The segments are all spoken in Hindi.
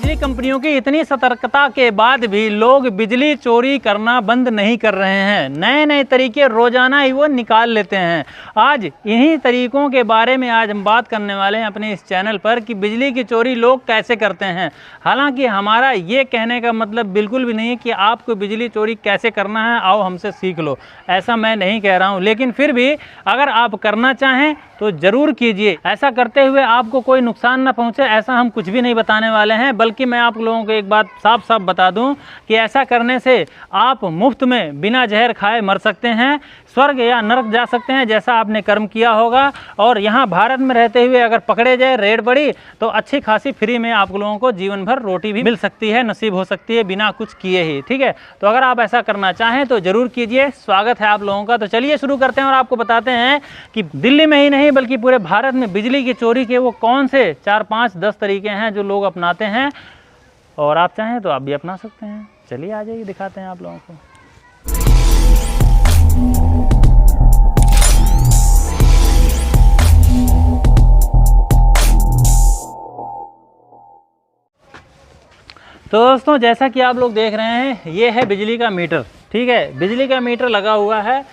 बिजली कंपनियों की इतनी सतर्कता के बाद भी लोग बिजली चोरी करना बंद नहीं कर रहे हैं। नए नए तरीके रोजाना ही वो निकाल लेते हैं। आज इन्हीं तरीकों के बारे में आज हम बात करने वाले हैं अपने इस चैनल पर कि बिजली की चोरी लोग कैसे करते हैं। हालांकि हमारा ये कहने का मतलब बिल्कुल भी नहीं है कि आपको बिजली चोरी कैसे करना है आओ हमसे सीख लो, ऐसा मैं नहीं कह रहा हूँ। लेकिन फिर भी अगर आप करना चाहें तो ज़रूर कीजिए। ऐसा करते हुए आपको कोई नुकसान ना पहुँचे ऐसा हम कुछ भी नहीं बताने वाले हैं, बल्कि मैं आप लोगों को एक बात साफ साफ बता दूं कि ऐसा करने से आप मुफ्त में बिना जहर खाए मर सकते हैं, स्वर्ग या नरक जा सकते हैं जैसा आपने कर्म किया होगा। और यहाँ भारत में रहते हुए अगर पकड़े जाए, रेड पड़ी तो अच्छी खासी फ्री में आप लोगों को जीवन भर रोटी भी मिल सकती है, नसीब हो सकती है बिना कुछ किए ही। ठीक है, तो अगर आप ऐसा करना चाहें तो ज़रूर कीजिए। स्वागत है आप लोगों का। तो चलिए शुरू करते हैं और आपको बताते हैं कि दिल्ली में ही नहीं बल्कि पूरे भारत में बिजली की चोरी के वो कौन से 4, 5, 10 तरीके हैं जो लोग अपनाते हैं, और आप चाहें तो आप भी अपना सकते हैं। चलिए आ जाइए, दिखाते हैं आप लोगों को। तो दोस्तों जैसा कि आप लोग देख रहे हैं ये है बिजली का मीटर। ठीक है, बिजली का मीटर लगा हुआ है,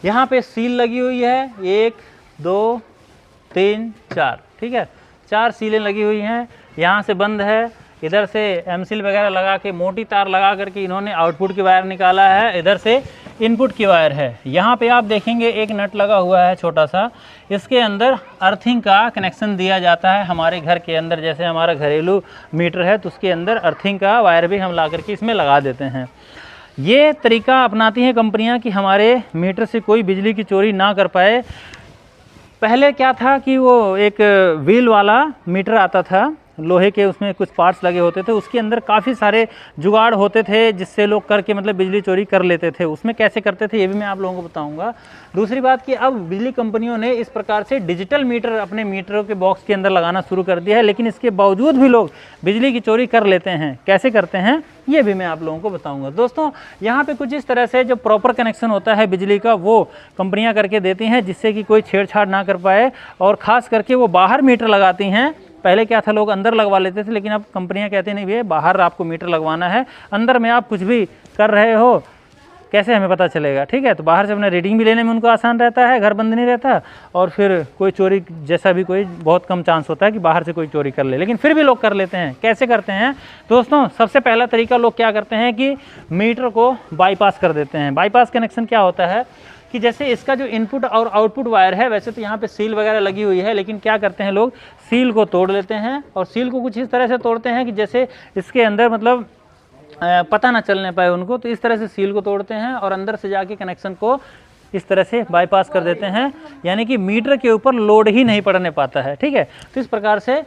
यहाँ पे सील लगी हुई है 1, 2, 3, 4। ठीक है, 4 सीलें लगी हुई हैं। यहाँ से बंद है, इधर से एमसील वगैरह लगा के मोटी तार लगा करके इन्होंने आउटपुट की वायर निकाला है, इधर से इनपुट की वायर है। यहाँ पे आप देखेंगे एक नट लगा हुआ है छोटा सा, इसके अंदर अर्थिंग का कनेक्शन दिया जाता है। हमारे घर के अंदर जैसे हमारा घरेलू मीटर है तो उसके अंदर अर्थिंग का वायर भी हम ला करके इसमें लगा देते हैं। ये तरीका अपनाती हैं कंपनियां कि हमारे मीटर से कोई बिजली की चोरी ना कर पाए। पहले क्या था कि वो एक व्हील वाला मीटर आता था, लोहे के उसमें कुछ पार्ट्स लगे होते थे, उसके अंदर काफ़ी सारे जुगाड़ होते थे जिससे लोग करके मतलब बिजली चोरी कर लेते थे। उसमें कैसे करते थे ये भी मैं आप लोगों को बताऊंगा। दूसरी बात कि अब बिजली कंपनियों ने इस प्रकार से डिजिटल मीटर अपने मीटरों के बॉक्स के अंदर लगाना शुरू कर दिया है, लेकिन इसके बावजूद भी लोग बिजली की चोरी कर लेते हैं। कैसे करते हैं ये भी मैं आप लोगों को बताऊंगा। दोस्तों यहाँ पे कुछ इस तरह से जो प्रॉपर कनेक्शन होता है बिजली का वो कंपनियाँ करके देती हैं जिससे कि कोई छेड़छाड़ ना कर पाए, और ख़ास करके वो बाहर मीटर लगाती हैं। पहले क्या था, लोग अंदर लगवा लेते थे, लेकिन अब कंपनियां कहती नहीं भैया बाहर आपको मीटर लगवाना है, अंदर में आप कुछ भी कर रहे हो कैसे हमें पता चलेगा। ठीक है, तो बाहर से अपना रीडिंग भी लेने में उनको आसान रहता है, घर बंद नहीं रहता, और फिर कोई चोरी जैसा भी कोई बहुत कम चांस होता है कि बाहर से कोई चोरी कर ले, लेकिन फिर भी लोग कर लेते हैं। कैसे करते हैं दोस्तों, सबसे पहला तरीका लोग क्या करते हैं कि मीटर को बाईपास कर देते हैं। बाईपास कनेक्शन क्या होता है कि जैसे इसका जो इनपुट और आउटपुट वायर है, वैसे तो यहाँ पे सील वगैरह लगी हुई है, लेकिन क्या करते हैं लोग सील को तोड़ लेते हैं, और सील को कुछ इस तरह से तोड़ते हैं कि जैसे इसके अंदर मतलब पता ना चलने पाए उनको, तो इस तरह से सील को तोड़ते हैं और अंदर से जाके कनेक्शन को इस तरह से बाईपास कर देते हैं, यानी कि मीटर के ऊपर लोड ही नहीं पड़ने पाता है। ठीक है, तो इस प्रकार से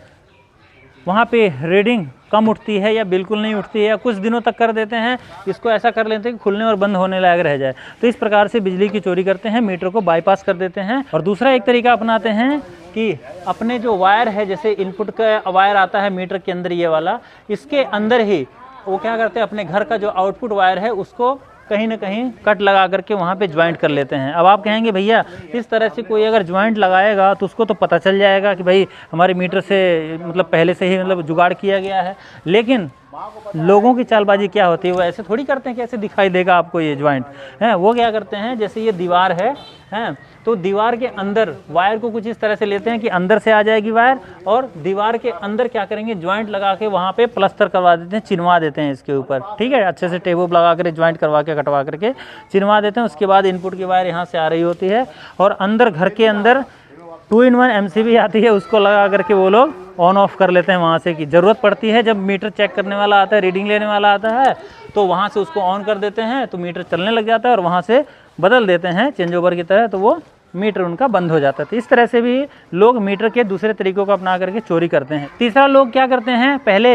वहाँ पे रीडिंग कम उठती है या बिल्कुल नहीं उठती है, या कुछ दिनों तक कर देते हैं, इसको ऐसा कर लेते हैं कि खुलने और बंद होने लायक रह जाए। तो इस प्रकार से बिजली की चोरी करते हैं, मीटर को बाईपास कर देते हैं। और दूसरा एक तरीका अपनाते हैं कि अपने जो वायर है, जैसे इनपुट का वायर आता है मीटर के अंदर ये वाला, इसके अंदर ही वो क्या करते हैं अपने घर का जो आउटपुट वायर है उसको कहीं ना कहीं कट लगा करके वहाँ पे ज्वाइंट कर लेते हैं। अब आप कहेंगे भैया इस तरह से कोई अगर ज्वाइंट लगाएगा तो उसको तो पता चल जाएगा कि भाई हमारे मीटर से मतलब पहले से ही मतलब जुगाड़ किया गया है, लेकिन लोगों की चालबाजी क्या होती है, वो ऐसे थोड़ी करते हैं कि ऐसे दिखाई देगा आपको ये ज्वाइंट है। वो क्या करते हैं, जैसे ये दीवार है तो दीवार के अंदर वायर को कुछ इस तरह से लेते हैं कि अंदर से आ जाएगी वायर, और दीवार के अंदर क्या करेंगे ज्वाइंट लगा के वहाँ पे प्लास्टर करवा देते हैं, चिनवा देते हैं इसके ऊपर। ठीक है, अच्छे से टेप लगा कर ज्वाइंट करवा के कटवा करके चिनवा देते हैं। उसके बाद इनपुट की वायर यहाँ से आ रही होती है, और अंदर घर के अंदर 2-in-1 MCB आती है, उसको लगा करके वो लोग ऑन ऑफ कर लेते हैं वहाँ से। कि ज़रूरत पड़ती है जब मीटर चेक करने वाला आता है, रीडिंग लेने वाला आता है, तो वहाँ से उसको ऑन कर देते हैं, तो मीटर चलने लग जाता है, और वहाँ से बदल देते हैं चेंज ओवर की तरह, तो वो मीटर उनका बंद हो जाता है। तो इस तरह से भी लोग मीटर के दूसरे तरीकों को अपना करके चोरी करते हैं। तीसरा लोग क्या करते हैं, पहले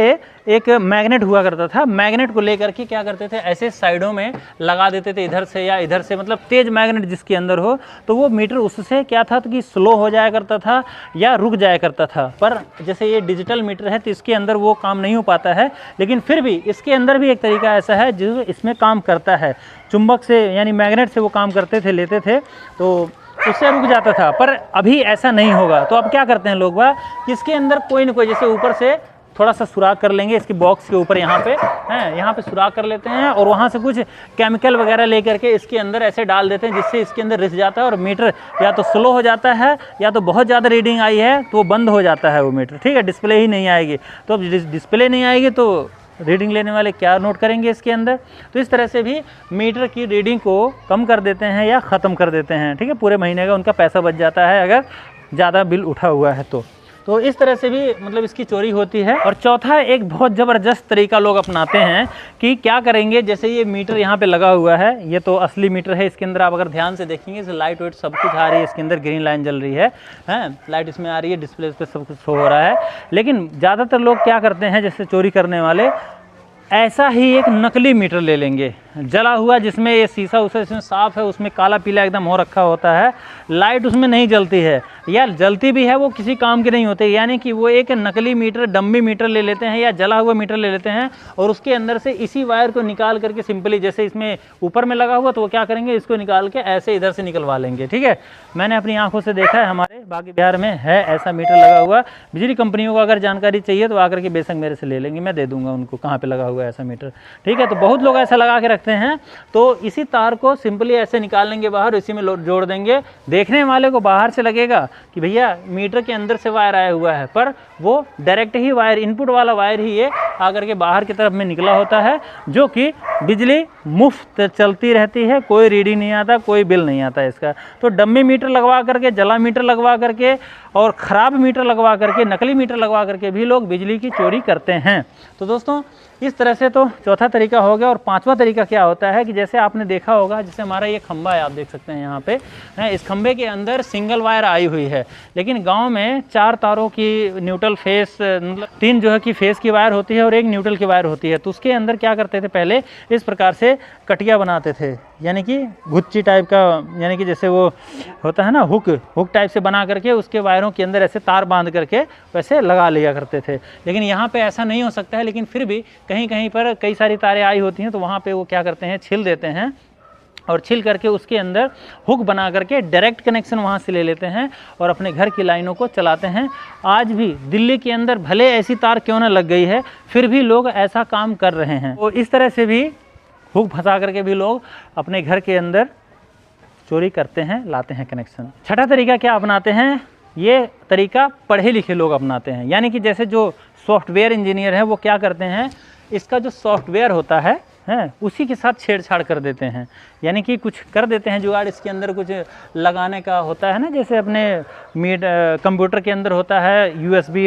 एक मैग्नेट हुआ करता था, मैग्नेट को लेकर के क्या करते थे ऐसे साइडों में लगा देते थे, इधर से या इधर से, मतलब तेज मैग्नेट जिसके अंदर हो, तो वो मीटर उससे क्या था कि स्लो हो जाया करता था या रुक जाया करता था। पर जैसे ये डिजिटल मीटर है तो इसके अंदर वो काम नहीं हो पाता है, लेकिन फिर भी इसके अंदर भी एक तरीका ऐसा है जो इसमें काम करता है। चुंबक से यानी मैग्नेट से वो काम करते थे, लेते थे, तो उससे रुक जाता था। पर अभी ऐसा नहीं होगा, तो अब क्या करते हैं लोग, इसके अंदर कोई ना कोई, जैसे ऊपर से थोड़ा सा सुराख कर लेंगे इसकी बॉक्स के ऊपर, यहाँ पे हैं, यहाँ पे सुराख कर लेते हैं और वहाँ से कुछ केमिकल वगैरह लेकर के इसके अंदर ऐसे डाल देते हैं, जिससे इसके अंदर रिस जाता है और मीटर या तो स्लो हो जाता है या तो बहुत ज़्यादा रीडिंग आई है तो वो बंद हो जाता है वो मीटर, ठीक है, डिस्प्ले ही नहीं आएगी। तो अब डिस्प्ले नहीं आएगी तो रीडिंग लेने वाले क्या नोट करेंगे इसके अंदर। तो इस तरह से भी मीटर की रीडिंग को कम कर देते हैं या ख़त्म कर देते हैं, ठीक है, पूरे महीने का उनका पैसा बच जाता है अगर ज़्यादा बिल उठा हुआ है तो इस तरह से भी मतलब इसकी चोरी होती है। और चौथा एक बहुत ज़बरदस्त तरीका लोग अपनाते हैं कि क्या करेंगे, जैसे ये मीटर यहाँ पे लगा हुआ है, ये तो असली मीटर है, इसके अंदर आप अगर ध्यान से देखेंगे इसे लाइट वाइट सब कुछ आ रही है, इसके अंदर ग्रीन लाइन जल रही है, लाइट इसमें आ रही है, डिस्प्ले पे सब कुछ शो हो रहा है। लेकिन ज़्यादातर लोग क्या करते हैं, जैसे चोरी करने वाले, ऐसा ही एक नकली मीटर ले लेंगे जला हुआ, जिसमें ये शीशा उसे इसमें साफ़ है, उसमें काला पीला एकदम हो रखा होता है, लाइट उसमें नहीं जलती है या जलती भी है वो किसी काम के नहीं होते, यानी कि वो एक नकली मीटर, डम्मी मीटर ले लेते हैं या जला हुआ मीटर ले लेते हैं और उसके अंदर से इसी वायर को निकाल करके सिंपली, जैसे इसमें ऊपर में लगा हुआ तो वो क्या करेंगे, इसको निकाल के ऐसे इधर से निकलवा लेंगे, ठीक है। मैंने अपनी आंखों से देखा है, हमारे बाकी बिहार में है ऐसा मीटर लगा हुआ। बिजली कंपनियों को अगर जानकारी चाहिए तो आकर के बेशक मेरे से ले लेंगे, मैं दे दूंगा उनको कहाँ पे लगा हुआ है ऐसा मीटर, ठीक है। तो बहुत लोग ऐसा लगा के रखते हैं, तो इसी तार को सिंपली ऐसे निकाल लेंगे बाहर, इसी में जोड़ देंगे। देखने वाले को बाहर से लगेगा कि भैया मीटर के अंदर से वायर आया हुआ है, पर वो डायरेक्ट ही वायर, इनपुट वाला वायर ही ये आकर के बाहर की तरफ में निकला होता है, जो कि बिजली मुफ्त चलती रहती है, कोई रीडिंग नहीं आता, कोई बिल नहीं आता इसका। तो डम्मी मीटर लगवा करके, जला मीटर लगवा करके और ख़राब मीटर लगवा करके, नकली मीटर लगवा करके भी लोग बिजली की चोरी करते हैं। तो दोस्तों इस तरह से तो चौथा तरीका हो गया। और पांचवा तरीका क्या होता है कि जैसे आपने देखा होगा, जैसे हमारा ये खंबा है, आप देख सकते हैं यहाँ पे, इस खंबे के अंदर सिंगल वायर आई हुई है, लेकिन गांव में 4 तारों की न्यूट्रल फेस, मतलब 3 जो है कि फेस की वायर होती है और 1 न्यूट्रल की वायर होती है। तो उसके अंदर क्या करते थे, पहले इस प्रकार से कटिया बनाते थे, यानी कि गुच्ची टाइप का, यानी कि जैसे वो होता है ना हुक टाइप से बना करके उसके वायरों के अंदर ऐसे तार बांध करके वैसे लगा लिया करते थे। लेकिन यहाँ पे ऐसा नहीं हो सकता है, लेकिन फिर भी कहीं कहीं पर कई सारी तारें आई होती हैं, तो वहाँ पे वो क्या करते हैं, छिल देते हैं और छिल करके उसके अंदर हुक बना करके डायरेक्ट कनेक्शन वहाँ से ले लेते हैं और अपने घर की लाइनों को चलाते हैं। आज भी दिल्ली के अंदर भले ऐसी तार क्यों ना लग गई है, फिर भी लोग ऐसा काम कर रहे हैं। तो इस तरह से भी हुक फंसा करके भी लोग अपने घर के अंदर चोरी करते हैं, लाते हैं कनेक्शन। छठा तरीका क्या अपनाते हैं, ये तरीका पढ़े लिखे लोग अपनाते हैं, यानी कि जैसे जो सॉफ्टवेयर इंजीनियर हैं वो क्या करते हैं, इसका जो सॉफ्टवेयर होता है उसी के साथ छेड़छाड़ कर देते हैं, यानी कि कुछ कर देते हैं जुगाड़, इसके अंदर कुछ लगाने का होता है ना, जैसे अपने कंप्यूटर के अंदर होता है USB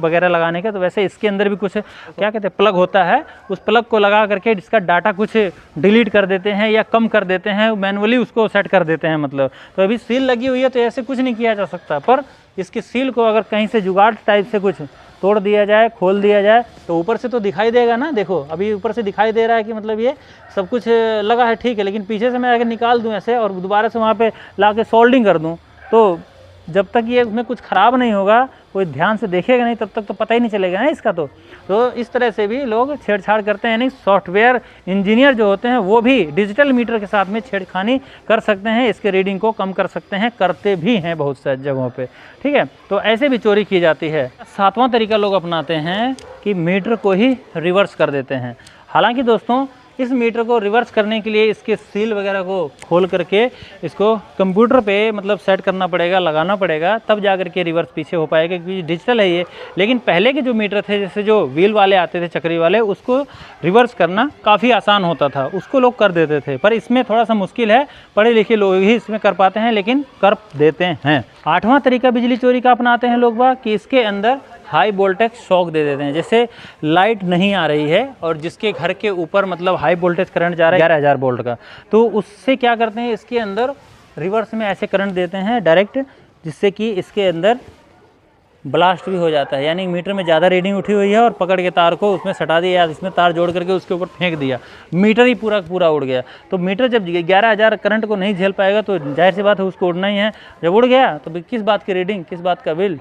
वगैरह लगाने का, तो वैसे इसके अंदर भी कुछ क्या कहते हैं प्लग होता है, उस प्लग को लगा करके इसका डाटा कुछ डिलीट कर देते हैं या कम कर देते हैं, मैनुअली उसको सेट कर देते हैं। मतलब तो अभी सील लगी हुई है तो ऐसे कुछ नहीं किया जा सकता, पर इसकी सील को अगर कहीं से जुगाड़ टाइप से कुछ तोड़ दिया जाए, खोल दिया जाए, तो ऊपर से तो दिखाई देगा ना, देखो अभी ऊपर से दिखाई दे रहा है कि मतलब ये सब कुछ लगा है, ठीक है, लेकिन पीछे से मैं अगर निकाल दूं ऐसे और दोबारा से वहाँ पे ला के सोल्डिंग कर दूं, तो जब तक ये उसमें कुछ ख़राब नहीं होगा, कोई ध्यान से देखेगा नहीं, तब तक तो पता ही नहीं चलेगा ना इसका। तो इस तरह से भी लोग छेड़छाड़ करते हैं, यानी सॉफ्टवेयर इंजीनियर जो होते हैं वो भी डिजिटल मीटर के साथ में छेड़खानी कर सकते हैं, इसके रीडिंग को कम कर सकते हैं, करते भी हैं बहुत सारी जगहों पे, ठीक है। तो ऐसे भी चोरी की जाती है। 7वां तरीका लोग अपनाते हैं कि मीटर को ही रिवर्स कर देते हैं। हालांकि दोस्तों इस मीटर को रिवर्स करने के लिए इसके सील वगैरह को खोल करके इसको कंप्यूटर पे मतलब सेट करना पड़ेगा, लगाना पड़ेगा, तब जा कर के रिवर्स पीछे हो पाएगा, क्योंकि डिजिटल है ये। लेकिन पहले के जो मीटर थे, जैसे जो व्हील वाले आते थे, चक्री वाले, उसको रिवर्स करना काफ़ी आसान होता था, उसको लोग कर देते थे, पर इसमें थोड़ा सा मुश्किल है, पढ़े लिखे लोग ही इसमें कर पाते हैं, लेकिन कर देते हैं। 8वां तरीका बिजली चोरी का अपनाते हैं लोग बाग कि इसके अंदर हाई वोल्टेज शॉक दे देते हैं। जैसे लाइट नहीं आ रही है और जिसके घर के ऊपर मतलब हाई वोल्टेज करंट जा रहा है 11,000 वोल्ट का, तो उससे क्या करते हैं, इसके अंदर रिवर्स में ऐसे करंट देते हैं डायरेक्ट, जिससे कि इसके अंदर ब्लास्ट भी हो जाता है। यानी मीटर में ज़्यादा रीडिंग उठी हुई है और पकड़ के तार को उसमें सटा दिया या इसमें तार जोड़ करके उसके ऊपर फेंक दिया, मीटर ही पूरा उड़ गया। तो मीटर जब 11,000 करंट को नहीं झेल पाएगा तो जाहिर सी बात है उसको उड़ना ही है। जब उड़ गया तो किस बात की रीडिंग, किस बात का बिल,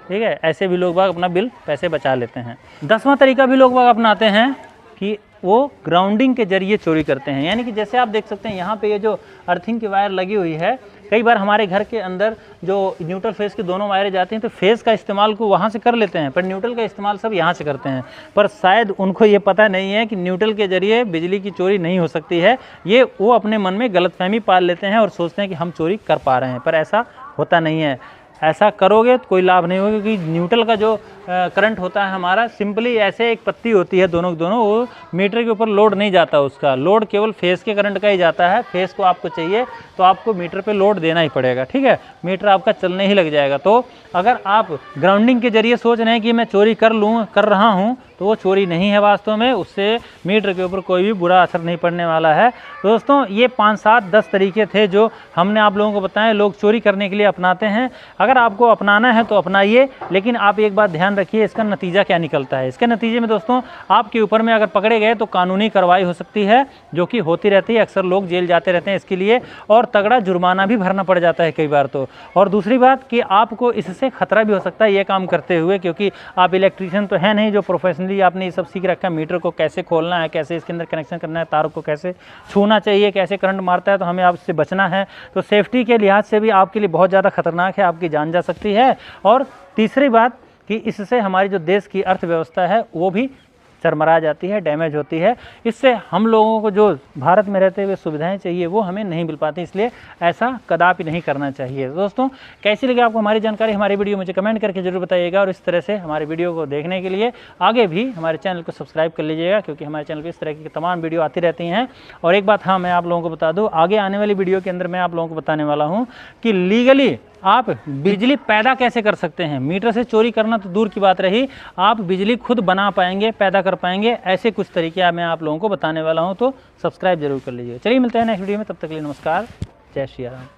ठीक है। ऐसे भी लोग बाग अपना बिल पैसे बचा लेते हैं। 10वां तरीका भी लोग बाग अपनाते हैं कि वो ग्राउंडिंग के जरिए चोरी करते हैं। यानी कि जैसे आप देख सकते हैं यहाँ पे ये जो अर्थिंग की वायर लगी हुई है, कई बार हमारे घर के अंदर जो न्यूट्रल फेस के दोनों वायरें जाती हैं तो फेस का इस्तेमाल को वहाँ से कर लेते हैं, पर न्यूट्रल का इस्तेमाल सब यहाँ से करते हैं। पर शायद उनको ये पता नहीं है कि न्यूट्रल के जरिए बिजली की चोरी नहीं हो सकती है। ये वो अपने मन में गलतफहमी पाल लेते हैं और सोचते हैं कि हम चोरी कर पा रहे हैं, पर ऐसा होता नहीं है। ऐसा करोगे तो कोई लाभ नहीं होगा, क्योंकि न्यूट्रल का जो करंट होता है हमारा, सिंपली ऐसे एक पत्ती होती है दोनों वो मीटर के ऊपर लोड नहीं जाता, उसका लोड केवल फेस के करंट का ही जाता है। फेस को आपको चाहिए तो आपको मीटर पे लोड देना ही पड़ेगा, ठीक है, मीटर आपका चलने ही लग जाएगा। तो अगर आप ग्राउंडिंग के जरिए सोच रहे हैं कि मैं चोरी कर रहा हूँ, तो वो चोरी नहीं है वास्तव में, उससे मीटर के ऊपर कोई भी बुरा असर नहीं पड़ने वाला है। तो दोस्तों ये 5, 7, 10 तरीके थे जो हमने आप लोगों को बताएं लोग चोरी करने के लिए अपनाते हैं। अगर आपको अपनाना है तो अपनाइए, लेकिन आप एक बात ध्यान रखिए, इसका नतीजा क्या निकलता है। इसके नतीजे में दोस्तों आपके ऊपर में अगर पकड़े गए तो कानूनी कार्रवाई हो सकती है, जो कि होती रहती है, अक्सर लोग जेल जाते रहते हैं इसके लिए, और तगड़ा जुर्माना भी भरना पड़ जाता है कई बार तो। और दूसरी बात कि आपको इससे खतरा भी हो सकता है ये काम करते हुए, क्योंकि आप इलेक्ट्रीशियन तो है नहीं जो प्रोफेशनली आपने ये सब सीख रखा है, मीटर को कैसे खोलना है, कैसे इसके अंदर कनेक्शन करना है, तारों को कैसे छूना चाहिए, कैसे करंट मारता है, तो हमें आपसे बचना है। तो सेफ्टी के लिहाज से भी आपके लिए बहुत ज़्यादा खतरनाक है, आपकी जान जा सकती है। और तीसरी बात कि इससे हमारी जो देश की अर्थव्यवस्था है वो भी चरमरा जाती है, डैमेज होती है। इससे हम लोगों को जो भारत में रहते हुए सुविधाएं चाहिए वो हमें नहीं मिल पाती, इसलिए ऐसा कदापि नहीं करना चाहिए। दोस्तों कैसी लगी आपको हमारी जानकारी, हमारी वीडियो मुझे कमेंट करके जरूर बताइएगा, और इस तरह से हमारे वीडियो को देखने के लिए आगे भी हमारे चैनल को सब्सक्राइब कर लीजिएगा, क्योंकि हमारे चैनल पर इस तरह की तमाम वीडियो आती रहती हैं। और एक बात हाँ मैं आप लोगों को बता दूँ, आगे आने वाली वीडियो के अंदर मैं आप लोगों को बताने वाला हूँ कि लीगली आप बिजली पैदा कैसे कर सकते हैं। मीटर से चोरी करना तो दूर की बात रही, आप बिजली खुद बना पाएंगे, पैदा कर पाएंगे, ऐसे कुछ तरीके मैं आप लोगों को बताने वाला हूं। तो सब्सक्राइब जरूर कर लीजिए। चलिए मिलते हैं नेक्स्ट वीडियो में, तब तक के लिए नमस्कार, जय श्री राम।